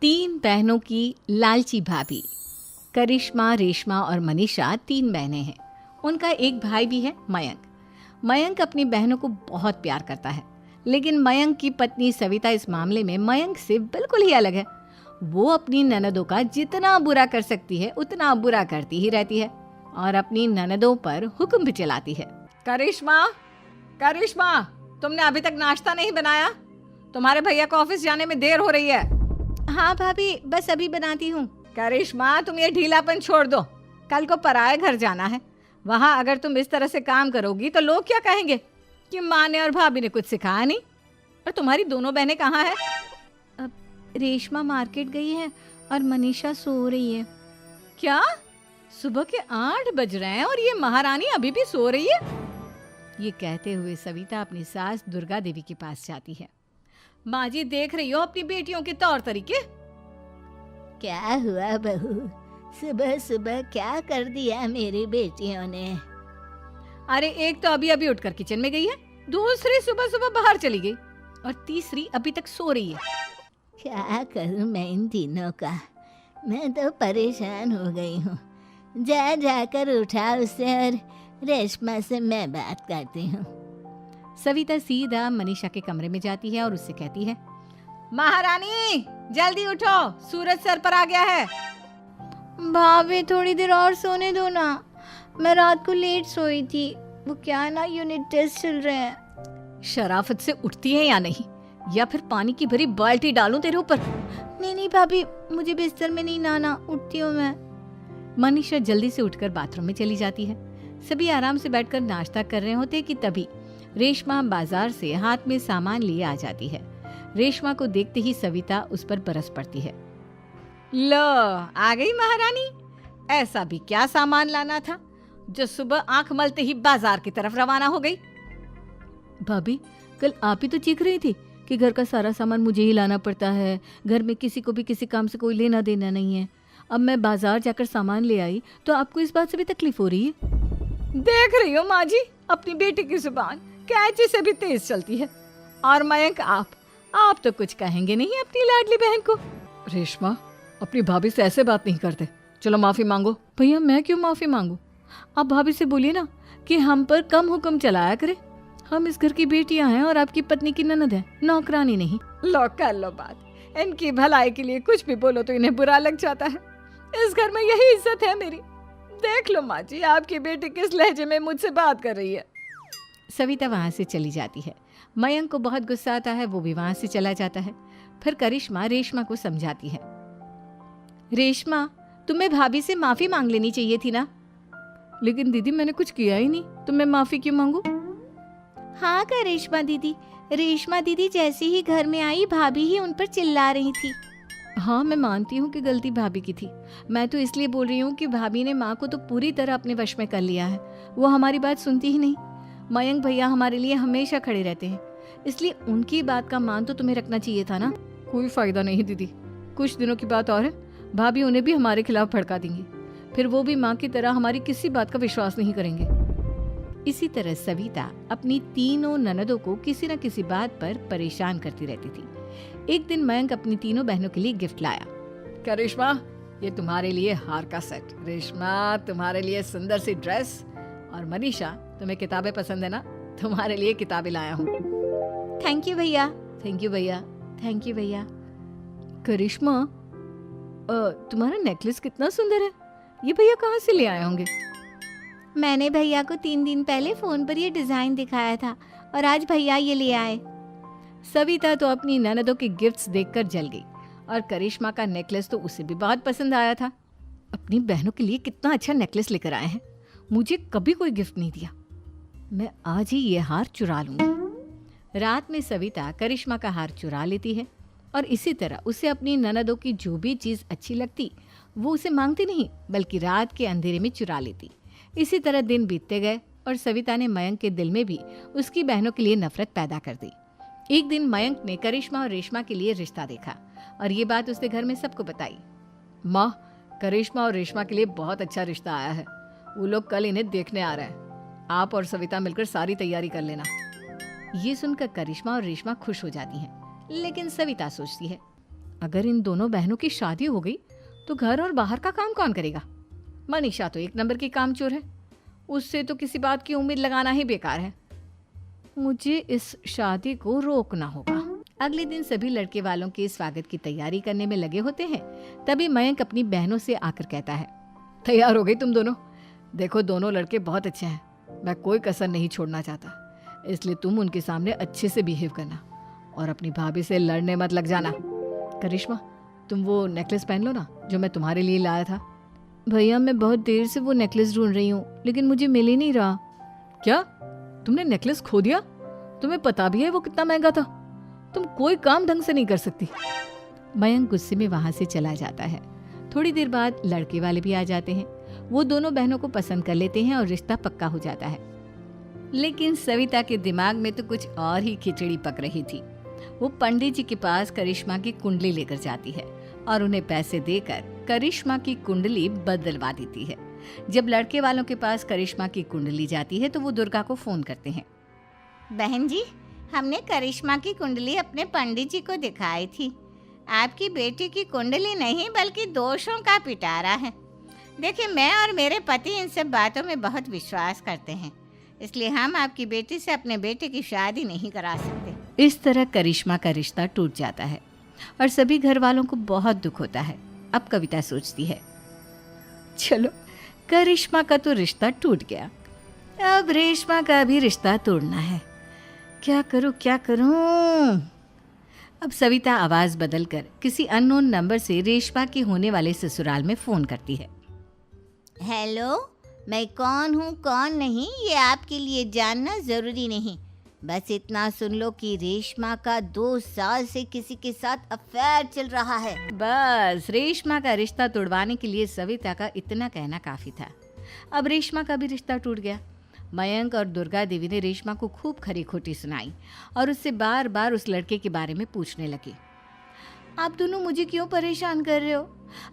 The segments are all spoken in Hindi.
तीन बहनों की लालची भाभी। करिश्मा, रेशमा और मनीषा तीन बहनें हैं। उनका एक भाई भी है, मयंक। मयंक अपनी बहनों को बहुत प्यार करता है, लेकिन मयंक की पत्नी सविता इस मामले में मयंक से बिल्कुल ही अलग है। वो अपनी ननदों का जितना बुरा कर सकती है उतना बुरा करती ही रहती है और अपनी ननदों पर हुक्म भी चलाती है। करिश्मा, करिश्मा, तुमने अभी तक नाश्ता नहीं बनाया? तुम्हारे भैया को ऑफिस जाने में देर हो रही है। हाँ भाभी, बस अभी बनाती हूँ। करिश्मा, तुम ये ढीलापन छोड़ दो। कल को पराए घर जाना है। वहाँ अगर तुम इस तरह से काम करोगी तो लोग क्या कहेंगे कि माँ ने और भाभी ने कुछ सिखाया नहीं। और तुम्हारी दोनों बहनें कहाँ हैं? अब रेशमा मार्केट गई है और मनीषा सो रही है। क्या? सुबह के 8 बज रहे हैं और ये महारानी अभी भी सो रही है? ये कहते हुए सविता अपनी सास दुर्गा देवी के पास जाती है। माँ जी, देख रही हो अपनी बेटियों के तौर तरीके? क्या हुआ बहू, सुबह सुबह क्या कर दिया मेरी बेटियों ने? अरे एक तो अभी अभी उठकर किचन में गई है, दूसरी सुबह सुबह बाहर चली गई और तीसरी अभी तक सो रही है। क्या करूं मैं इन तीनों का, मैं तो परेशान हो गई हूँ। जा जाकर उठा उसे और रेशमा से मैं बात करती हूँ। सविता सीधा मनीषा के कमरे में जाती है और उससे कहती है, महारानी जल्दी उठो, सूरज सर पर आ गया है। भाभी थोड़ी देर और सोने दो ना, मैं रात को लेट सोई थी। वो क्या है ना, यूनिट टेस्ट चल रहे हैं। शराफत से उठती है या नहीं, या फिर पानी की भरी बाल्टी डालूं तेरे ऊपर? नहीं नहीं भाभी, मुझे बिस्तर में नहीं नहाना, उठती हूँ मैं। मनीषा जल्दी से उठकर बाथरूम में चली जाती है। सभी आराम से बैठकर नाश्ता कर रहे होते कि तभी रेशमा बाजार से हाथ में सामान लिए आ जाती है। रेशमा को देखते ही सविता उस पर बरस पड़ती है। लो, आ गई महारानी। ऐसा भी क्या सामान लाना था जो सुबह आंख मलते ही बाजार की तरफ रवाना हो गई? भाभी, कल आप ही तो चीख रही थी कि घर का सारा सामान मुझे ही लाना पड़ता है, घर में किसी को भी किसी काम से कोई लेना देना नहीं है। अब मैं बाजार जाकर सामान ले आई तो आपको इस बात से भी तकलीफ हो रही है? देख रही हो माँ जी, अपनी बेटी की जुबान कैंची से भी तेज चलती है। और मयंक, आप तो कुछ कहेंगे नहीं अपनी लाडली बहन को। रेशमा, अपनी भाभी से ऐसे बात नहीं करते। चलो माफी मांगो। भैया, मैं क्यों माफी मांगू? आप भाभी से बोलिए ना कि हम पर कम हुक्म चलाया करे। हम इस घर की बेटियां हैं और आपकी पत्नी की ननद है, नौकरानी नहीं। लो कर लो बात। इनकी भलाई के लिए कुछ भी बोलो तो इन्हें बुरा लग जाता है। इस घर में यही इज्जत है मेरी। देख लो माँ जी, आपकी बेटी किस लहजे में मुझसे बात कर रही है। सविता वहां से चली जाती है। मयंक को बहुत गुस्सा आता है, वो भी वहां से चला जाता है। फिर करिश्मा रेशमा को समझाती है। रेशमा, तुम्हें भाभी से माफी मांग लेनी चाहिए थी ना। लेकिन दीदी, मैंने कुछ किया ही नहीं, तो मैं माफी क्यों मांगू? हाँ करिश्मा दीदी, रेशमा दीदी जैसे ही घर में आई भाभी ही उन पर चिल्ला रही थी। हाँ, मैं मानती हूँ कि गलती भाभी की थी। मैं तो इसलिए बोल रही हूँ कि भाभी ने माँ को तो पूरी तरह अपने वश में कर लिया है। वो हमारी बात सुनती ही नहीं। मयंक भैया हमारे लिए हमेशा खड़े रहते हैं, इसलिए उनकी बात का मान तो तुम्हें रखना चाहिए था ना। कोई फायदा नहीं दीदी, कुछ दिनों की बात और है, भाभी उन्हें भी हमारे खिलाफ भड़का देंगी। फिर वो भी माँ की तरह हमारी किसी बात का विश्वास नहीं करेंगे। इसी तरह सविता अपनी तीनों ननदों को किसी न किसी बात पर परेशान करती रहती थी। एक दिन मयंक अपनी तीनों बहनों के लिए गिफ्ट लाया। क्या रेशमा, ये तुम्हारे लिए हार का सेट। रेशमा, तुम्हारे लिए सुंदर सी ड्रेस। और मनीषा, तुम्हें किताबें पसंद है ना, तुम्हारे लिए किताबें लाया हूँ। थैंक यू भैया। थैंक यू भैया। थैंक यू भैया। करिश्मा, तुम्हारा नेकलेस कितना सुंदर है। ये भैया कहाँ से ले आए होंगे? मैंने भैया को 3 दिन पहले फोन पर ये डिजाइन दिखाया था और आज भैया ये ले आए। सविता तो अपनी ननदों के गिफ्ट्स देखकर जल गई और करिश्मा का नेकलेस तो उसे भी बहुत पसंद आया था। अपनी बहनों के लिए कितना अच्छा नेकलेस लेकर आए हैं, मुझे कभी कोई गिफ्ट नहीं दिया। मैं आज ही ये हार चुरा लूंगी। रात में सविता करिश्मा का हार चुरा लेती है और इसी तरह उसे अपनी ननदों की जो भी चीज़ अच्छी लगती वो उसे मांगती नहीं, बल्कि रात के अंधेरे में चुरा लेती। इसी तरह दिन बीतते गए और सविता ने मयंक के दिल में भी उसकी बहनों के लिए नफरत पैदा कर दी। एक दिन मयंक ने करिश्मा और रेशमा के लिए रिश्ता देखा और ये बात उसने घर में सबको बताई। माँ, करिश्मा और रेशमा के लिए बहुत अच्छा रिश्ता आया है। वो लोग कल इन्हें देखने आ रहे हैं। आप और सविता मिलकर सारी तैयारी कर लेना। ये सुनकर करिश्मा और रेशमा खुश हो जाती हैं, लेकिन सविता सोचती है, अगर इन दोनों बहनों की शादी हो गई तो घर और बाहर का काम कौन करेगा? मनीषा तो एक नंबर की कामचोर है, उससे तो किसी बात की उम्मीद लगाना ही बेकार है। मुझे इस शादी को रोकना होगा। अगले दिन सभी लड़के वालों के स्वागत की तैयारी करने में लगे होते हैं। तभी मयंक अपनी बहनों से आकर कहता है, तैयार हो गई तुम दोनों? देखो दोनों लड़के बहुत अच्छे हैं, मैं कोई कसर नहीं छोड़ना चाहता, इसलिए तुम उनके सामने अच्छे से बिहेव करना और अपनी भाभी से लड़ने मत लग जाना। करिश्मा, तुम वो नेकलेस पहन लो ना जो मैं तुम्हारे लिए लाया था। भैया मैं बहुत देर से वो नेकलेस ढूंढ रही हूँ, लेकिन मुझे मिल ही नहीं रहा। क्या तुमने नेकलेस खो दिया? तुम्हें पता भी है वो कितना महंगा था? तुम कोई काम ढंग से नहीं कर सकती। मयंक गुस्से में वहां से चला जाता है। थोड़ी देर बाद लड़के वाले भी आ जाते हैं। वो दोनों बहनों को पसंद कर लेते हैं और रिश्ता पक्का हो जाता है। लेकिन सविता के दिमाग में तो कुछ और ही खिचड़ी पक रही थी। वो पंडित जी के पास करिश्मा की कुंडली लेकर जाती है और उन्हें पैसे देकर करिश्मा की कुंडली बदलवा देती है। जब लड़के वालों के पास करिश्मा की कुंडली जाती है तो वो दुर्गा को फोन करते हैं। बहन जी, हमने करिश्मा की कुंडली अपने पंडित जी को दिखाई थी। आपकी बेटी की कुंडली नहीं बल्कि दोषों का पिटारा है। देखिए, मैं और मेरे पति इन सब बातों में बहुत विश्वास करते हैं, इसलिए हम आपकी बेटी से अपने बेटे की शादी नहीं करा सकते। इस तरह करिश्मा का रिश्ता टूट जाता है और सभी घर वालों को बहुत दुख होता है। अब कविता सोचती है, चलो करिश्मा का तो रिश्ता टूट गया, अब रेशमा का भी रिश्ता तोड़ना है। क्या करूं? अब सविता आवाज बदलकर किसी अननोन नंबर से रेशमा के होने वाले ससुराल में फोन करती है। हेलो, मैं कौन हूँ कौन नहीं ये आपके लिए जानना ज़रूरी नहीं। बस इतना सुन लो कि रेशमा का 2 साल से किसी के साथ अफेयर चल रहा है। बस रेशमा का रिश्ता तोड़वाने के लिए सविता का इतना कहना काफी था। अब रेशमा का भी रिश्ता टूट गया। मयंक और दुर्गा देवी ने रेशमा को खूब खरी खोटी सुनाई और उससे बार बार उस लड़के के बारे में पूछने लगी। आप दोनों मुझे क्यों परेशान कर रहे हो?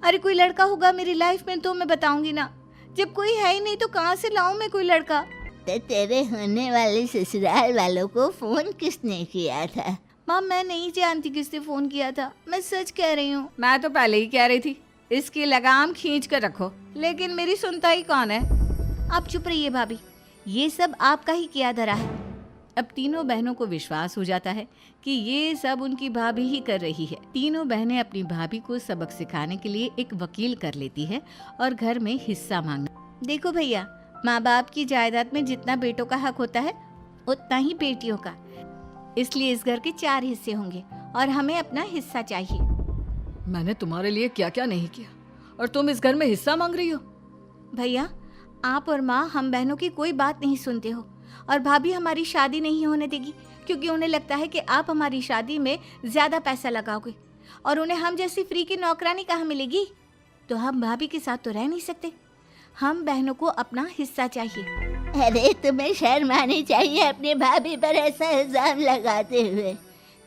अरे कोई लड़का होगा मेरी लाइफ में तो मैं बताऊंगी ना, जब कोई है ही नहीं तो कहाँ से लाऊं मैं कोई लड़का? तो तेरे होने वाले ससुराल वालों को फोन किसने किया था? माँ मैं नहीं जानती किसने फोन किया था, मैं सच कह रही हूँ। मैं तो पहले ही कह रही थी इसकी लगाम खींच कर रखो, लेकिन मेरी सुनता ही कौन है। आप चुप रहिए भाभी, ये सब आपका ही किया धरा है। अब तीनों बहनों को विश्वास हो जाता है कि ये सब उनकी भाभी ही कर रही है। तीनों बहनें अपनी भाभी को सबक सिखाने के लिए एक वकील कर लेती है और घर में हिस्सा मांगना। देखो भैया, माँ बाप की जायदाद में जितना बेटों का हक होता है उतना ही बेटियों का, इसलिए इस घर के 4 हिस्से होंगे और हमें अपना हिस्सा चाहिए। मैंने तुम्हारे लिए क्या क्या नहीं किया और तुम इस घर में हिस्सा मांग रही हो? भैया, आप और माँ हम बहनों की कोई बात नहीं सुनते हो और भाभी हमारी शादी नहीं होने देगी क्योंकि उन्हें लगता है कि आप हमारी शादी में ज्यादा पैसा लगाओगे और उन्हें हम जैसी फ्री की नौकरानी कहाँ मिलेगी। तो हम भाभी के साथ तो रह नहीं सकते, हम बहनों को अपना हिस्सा चाहिए। अरे तुम्हें शर्म आनी चाहिए अपने भाभी पर ऐसा इल्जाम लगाते हुए।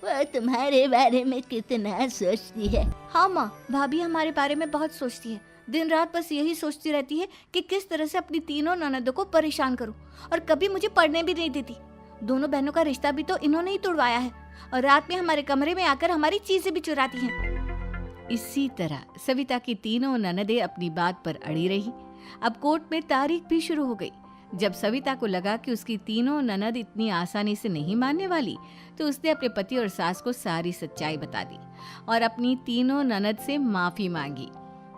वो तुम्हारे बारे में कितना सोचती है। हाँ माँ, भाभी हमारे बारे में बहुत सोचती है, दिन रात बस यही सोचती रहती है कि किस तरह से अपनी तीनों ननदों को परेशान करूं और कभी मुझे पढ़ने भी नहीं देती। दोनों बहनों का रिश्ता भी तो इन्होंने ही तोड़वाया है और रात में हमारे कमरे में आकर हमारी चीजें भी चुराती हैं। इसी तरह सविता की तीनों ननदें अपनी बात पर अड़ी रही। अब कोर्ट में तारीख भी शुरू हो गई। जब सविता को लगा कि उसकी तीनों ननद इतनी आसानी से नहीं मानने वाली, तो उसने अपने पति और सास को सारी सच्चाई बता दी और अपनी तीनों ननद से माफी मांगी।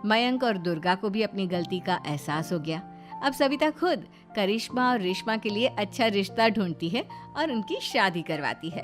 मयंक और दुर्गा को भी अपनी गलती का एहसास हो गया। अब सविता खुद करिश्मा और रेशमा के लिए अच्छा रिश्ता ढूंढती है और उनकी शादी करवाती है।